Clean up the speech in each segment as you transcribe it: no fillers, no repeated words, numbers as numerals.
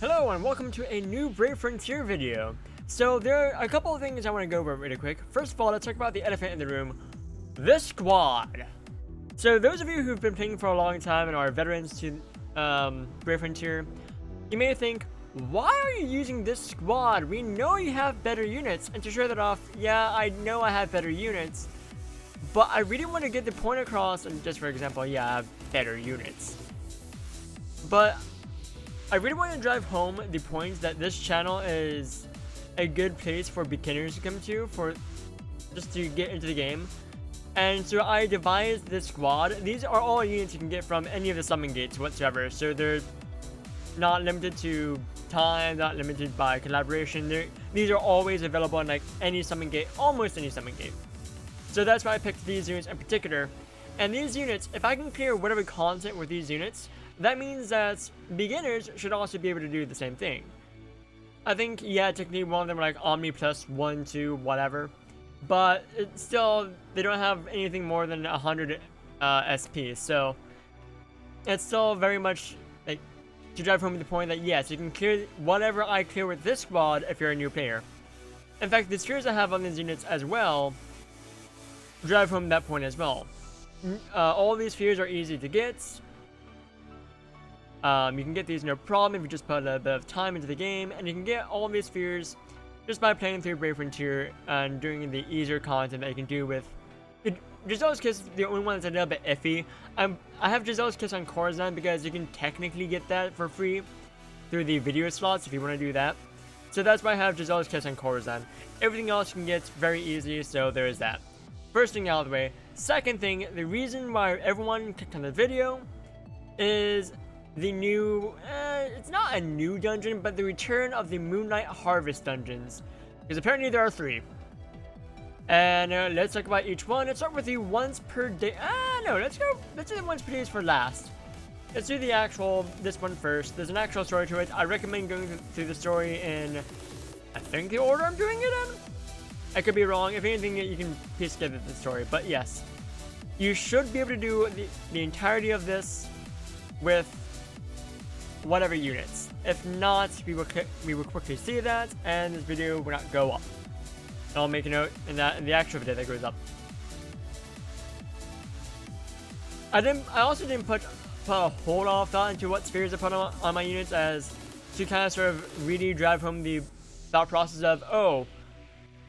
Hello and welcome to a new Brave Frontier video. So there are a couple of things I want to go over really quick. First of all, let's talk about the elephant in the room, this squad. So those of you who've been playing for a long time and are veterans to Brave Frontier, you may think, why are you using this squad? We know you have better units. And to show that off, yeah, I know I have better units, but I really want to get the point across, and just for example, yeah, I have better units. But I really want to drive home the point that this channel is a good place for beginners to come to, for just to get into the game. And so I devised this squad. These are all units you can get from any of the summon gates whatsoever. So they're not limited to time, not limited by collaboration. These are always available in like any summon gate, almost any summon gate. So that's why I picked these units in particular. And these units, if I can clear whatever content with these units, that means that beginners should also be able to do the same thing. I think, yeah, technically one of them are like Omni plus 1, 2, whatever. But it's still, they don't have anything more than 100 SP. So it's still very much like to drive home the point that yes, you can clear whatever I clear with this squad if you're a new player. In fact, the spheres I have on these units as well drive home that point as well. All these spheres are easy to get. You can get these no problem if you just put a bit of time into the game, and you can get all these spheres just by playing through Brave Frontier and doing the easier content that you can do with Giselle's Kiss. The only one that's a little bit iffy. I have Giselle's Kiss on Corzan because you can technically get that for free through the video slots if you want to do that. So that's why I have Giselle's Kiss on Corzan. Everything else you can get very easy, so there is that. First thing out of the way. Second thing, the reason why everyone clicked on the video is the new, it's not a new dungeon, but the return of the Moonlight Harvest dungeons. Because apparently there are 3. And let's talk about each one. Let's start with the once per day. No, let's do the once per days for last. Let's do the actual, this one first. There's an actual story to it. I recommend going through the story in, I think the order I'm doing it in? I could be wrong. If anything, you can piece together the story. But yes, you should be able to do the entirety of this with whatever units. If not, we will quickly see that, and this video will not go up. And I'll make a note in the actual video that goes up. I also didn't put a whole lot of thought into what spheres I put on my units, as to kind of sort of really drive home the thought process of, oh,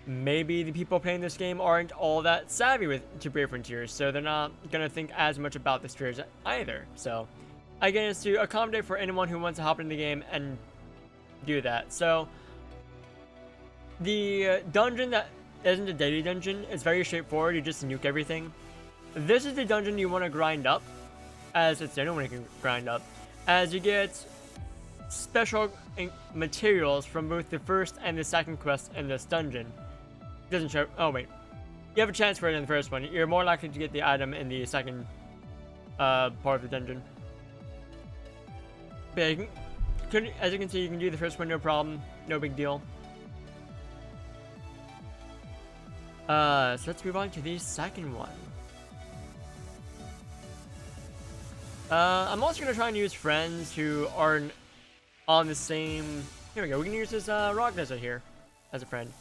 maybe the people playing this game aren't all that savvy to Brave Frontiers, so they're not gonna think as much about the spheres either. So again, it's to accommodate for anyone who wants to hop in the game and do that. So the dungeon that isn't a daily dungeon is very straightforward. You just nuke everything. This is the dungeon you want to grind up, as it's the only one you can grind up, as you get special materials from both the first and the second quest in this dungeon. It doesn't show. Oh wait, you have a chance for it in the first one. You're more likely to get the item in the second part of the dungeon. But as you can see, you can do the first one no problem, no big deal. So let's move on to the second one. I'm also gonna try and use friends who aren't on the same. Here we go. We can use this rock desert here as a friend.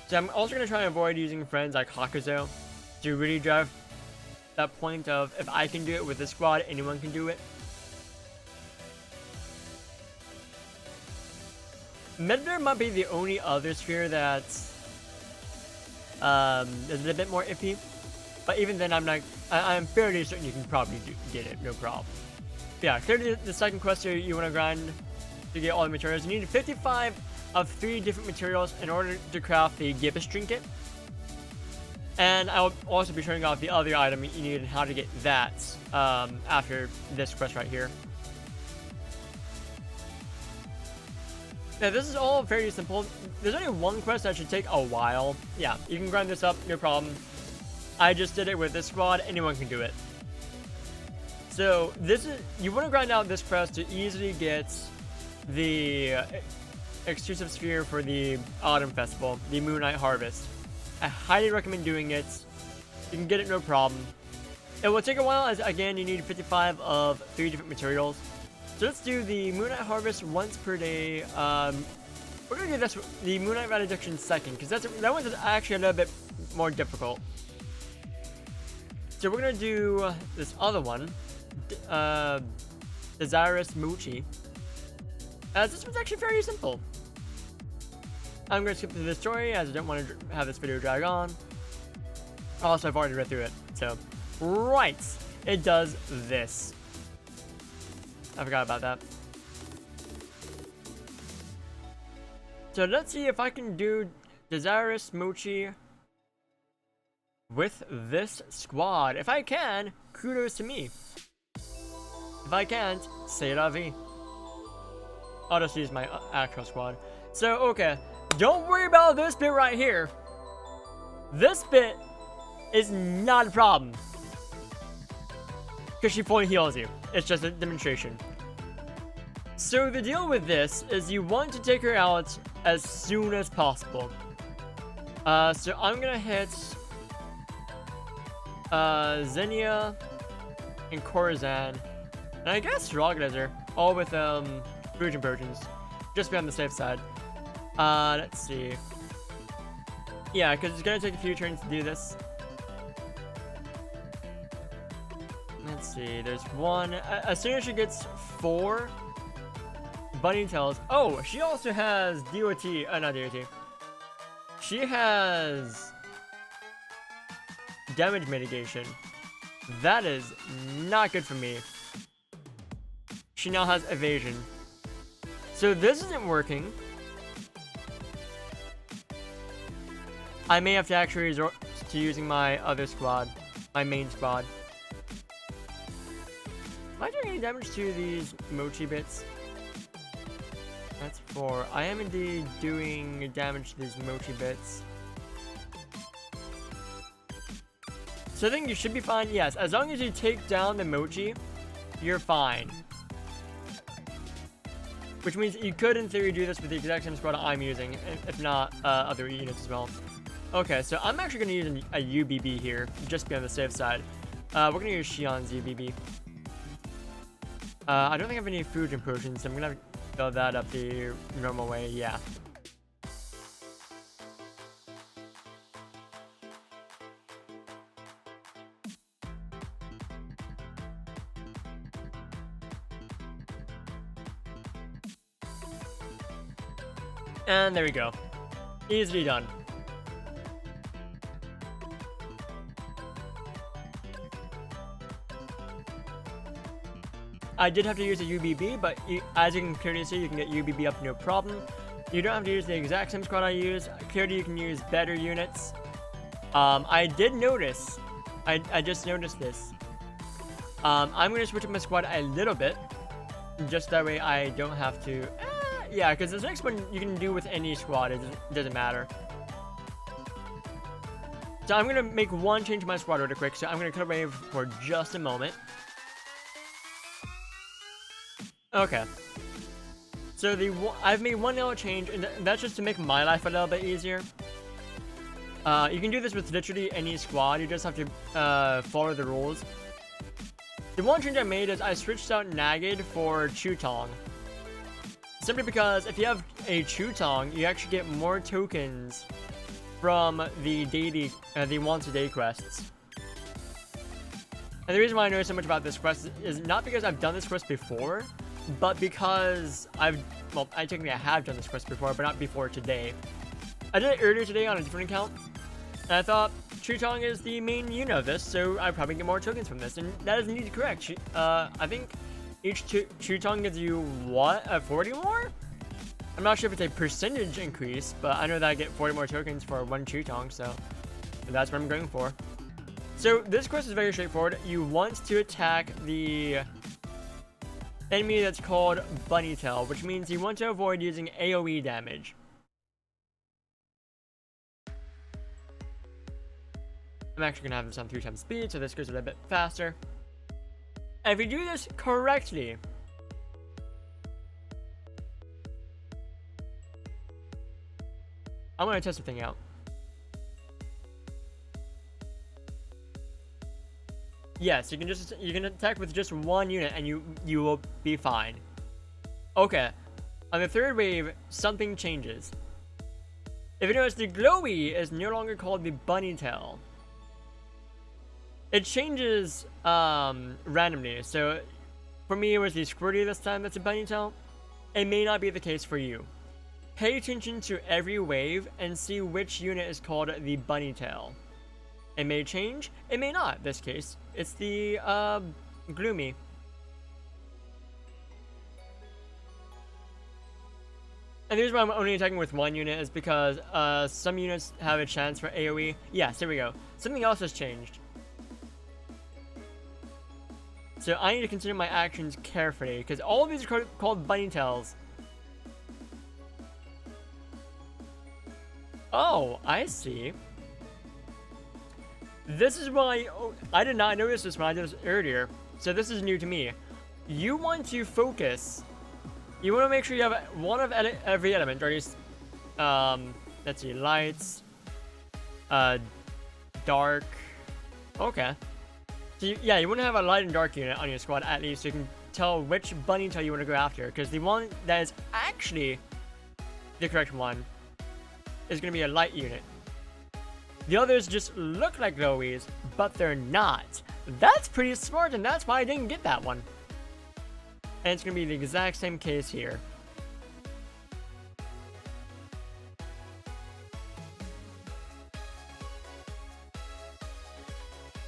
So I'm also gonna try and avoid using friends like Hakuzo to really drive that point of, if I can do it with this squad, anyone can do it. Medgar might be the only other sphere that is a little bit more iffy, but even then I'm fairly certain you can probably get it, no problem. But yeah, clearly the second quest here, you want to grind to get all the materials. You need 55 of 3 different materials in order to craft the Gibbous Trinket. And I'll also be showing off the other item you need and how to get that after this quest right here. Now this is all fairly simple. There's only one quest that should take a while. Yeah, you can grind this up, no problem. I just did it with this squad, anyone can do it. So you want to grind out this quest to easily get the exclusive sphere for the Autumn Festival, the Moonlight Harvest. I highly recommend doing it. You can get it no problem. It will take a while, as again you need 55 of 3 different materials. So let's do the Moonlight Harvest once per day. We're gonna do this, the Moonlight Valediction second, because that one's actually a little bit more difficult. So we're gonna do this other one, Desirous Moochie. This one's actually very simple. I'm gonna skip through the story as I don't want to have this video drag on. Also, I've already read through it. So, right, it does this. I forgot about that. So let's see if I can do Desirous Moochie with this squad. If I can, kudos to me. If I can't, c'est la vie. I'll just use my actual squad. So, okay. Don't worry about this bit right here. This bit is not a problem. Because she fully heals you. It's just a demonstration. So the deal with this is you want to take her out as soon as possible. So I'm gonna hit Xenia and Corazon, and I guess Roglazer, all with Fusion Potions, just to be on the safe side. Let's see. Yeah, because it's gonna take a few turns to do this. Let's see, there's one. As soon as she gets 4 Bunny Tails. Oh, she also has DOT. Not DOT. She has damage mitigation. That is not good for me. She now has evasion. So this isn't working. I may have to actually resort to using my other squad. My main squad. Am I doing any damage to these mochi bits? That's 4. I am indeed doing damage to these mochi bits. So I think you should be fine. Yes, as long as you take down the mochi, you're fine. Which means you could, in theory, do this with the exact same squad I'm using, if not other units as well. Okay, so I'm actually going to use a UBB here, just to be on the safe side. We're going to use Shion's UBB. I don't think I have any Fusion Potions, so I'm going to fill that up the normal way, yeah. And there we go. Easily done. I did have to use a UBB, but as you can clearly see, you can get UBB up no problem. You don't have to use the exact same squad I use. Clearly, you can use better units. I did notice. I just noticed this. I'm going to switch up my squad a little bit. Just that way I don't have to... yeah, because this next one you can do with any squad. It doesn't matter. So I'm going to make one change to my squad really quick. So I'm going to cut away for just a moment. Okay. So I've made one little change, and that's just to make my life a little bit easier. You can do this with literally any squad. You just have to follow the rules. The one change I made is I switched out Nagid for Chutong. Simply because if you have a Chutong, you actually get more tokens from the daily, the once a day quests. And the reason why I know so much about this quest is not because I've done this quest before, but because I technically have done this quest before, but not before today. I did it earlier today on a different account, and I thought Chutong is the main unit of this, so I'd probably get more tokens from this, and that is indeed correct. I think each Chutong gives you, what, 40 more? I'm not sure if it's a percentage increase, but I know that I get 40 more tokens for one Chutong, so that's what I'm going for. So this quest is very straightforward. You want to attack the enemy that's called Bunnytail, which means you want to avoid using AoE damage. I'm actually going to have this on 3 times speed, so this goes a little bit faster. And if you do this correctly, I'm going to test something out. Yes, you can attack with just one unit and you will be fine. Okay. On the third wave, something changes. If you notice, the glowy is no longer called the bunny tail. It changes randomly. So for me, it was the squirty this time that's a bunny tail. It may not be the case for you. Pay attention to every wave and see which unit is called the bunny tail. It may change, it may not. This case, it's the gloomy. And the reason why I'm only attacking with one unit is because some units have a chance for AoE. Yes, there we go. Something else has changed. So I need to consider my actions carefully, because all of these are called bunny tails. Oh, I see. This is why I did not notice this when I did this earlier. So this is new to me. You want to focus. You want to make sure you have one of every element, or at least, let's see, lights, dark. Okay. So yeah, you want to have a light and dark unit on your squad at least, so you can tell which bunny tail you want to go after. Because the one that is actually the correct one is going to be a light unit. The others just look like glowies, but they're not. That's pretty smart, and that's why I didn't get that one. And it's going to be the exact same case here.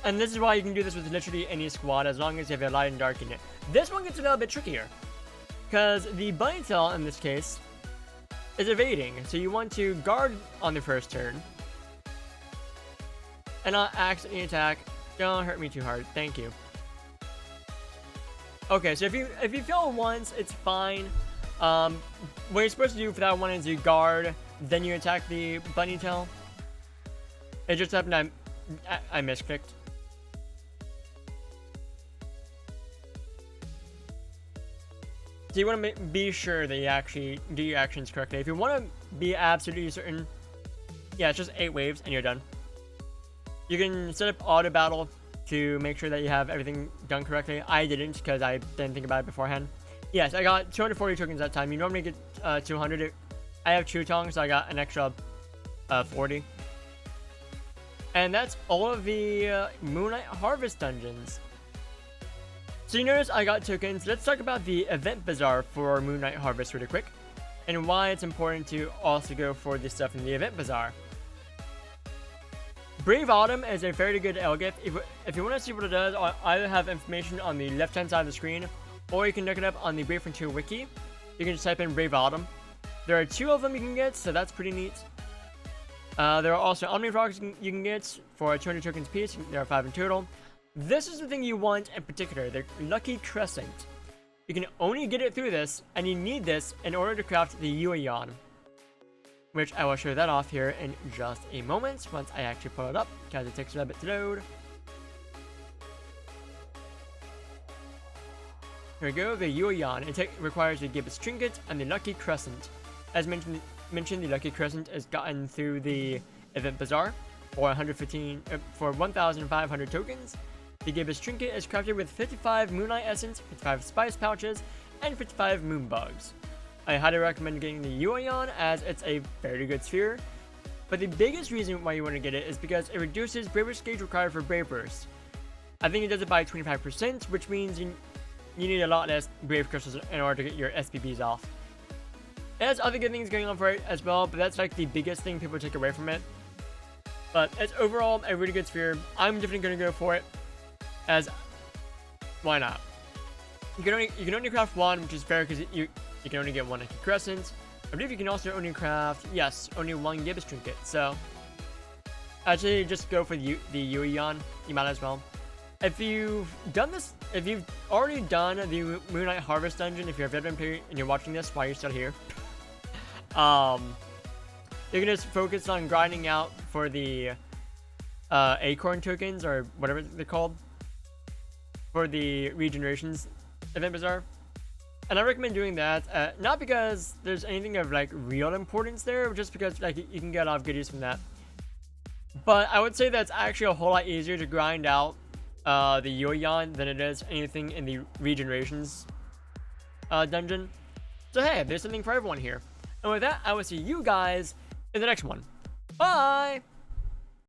And this is why you can do this with literally any squad, as long as you have a light and dark unit. This one gets a little bit trickier, because the bunny tail in this case is evading. So you want to guard on the first turn, and not accidentally attack. Don't hurt me too hard, thank you. Okay, so if you fail once, it's fine. What you're supposed to do for that one is you guard, then you attack the bunny tail. It just happened I misclicked. So you want to be sure that you actually do your actions correctly. If you want to be absolutely certain, yeah, it's just 8 waves and you're done. You can set up auto battle to make sure that you have everything done correctly. I didn't, because I didn't think about it beforehand. Yes, I got 240 tokens that time. You normally get 200. I have Chutong, so I got an extra 40. And that's all of the Moonlight Harvest dungeons. So you notice I got tokens. Let's talk about the event bazaar for Moonlight Harvest really quick, and why it's important to also go for this stuff in the event bazaar. Brave Autumn is a fairly good Elgift. If you want to see what it does, I'll either have information on the left hand side of the screen, or you can look it up on the Brave Frontier wiki. You can just type in Brave Autumn. There are 2 of them you can get, so that's pretty neat. There are also Omnifrogs you can get for 200 tokens piece. There are 5 in total. This is the thing you want in particular, the Lucky Crescent. You can only get it through this, and you need this in order to craft the Yueyan, which I will show that off here in just a moment once I actually pull it up, because it takes a little bit to load. Here we go, the Yueyan. It requires the Gibbous Trinket and the Lucky Crescent. As mentioned, the Lucky Crescent is gotten through the Event Bazaar for 1,500 tokens. The Gibbous Trinket is crafted with 55 Moonlight Essence, 55 Spice Pouches, and 55 Moon Bugs. I highly recommend getting the Yueyan, as it's a very good sphere. But the biggest reason why you want to get it is because it reduces Braver's gauge required for Brave Burst. I think it does it by 25%, which means you need a lot less Brave Crystals in order to get your SPBs off. It has other good things going on for it as well, but that's like the biggest thing people take away from it. But it's overall a really good sphere. I'm definitely going to go for it, as why not? You can only craft one, which is fair because you can only get one Lucky Crescent. I believe you can also only craft, yes, only one Gibbous Trinket. So actually, just go for the Yueyan. You might as well. If you've already done the Moonlight Harvest dungeon, if you're a veteran player and you're watching this while you're still here, you can just focus on grinding out for the acorn tokens, or whatever they're called, for the regenerations event bazaar. And I recommend doing that, not because there's anything of like real importance there, but just because like you can get a lot of goodies from that. But I would say that's actually a whole lot easier to grind out the Yoyan than it is anything in the regenerations dungeon. So hey, there's something for everyone here. And with that, I will see you guys in the next one. Bye!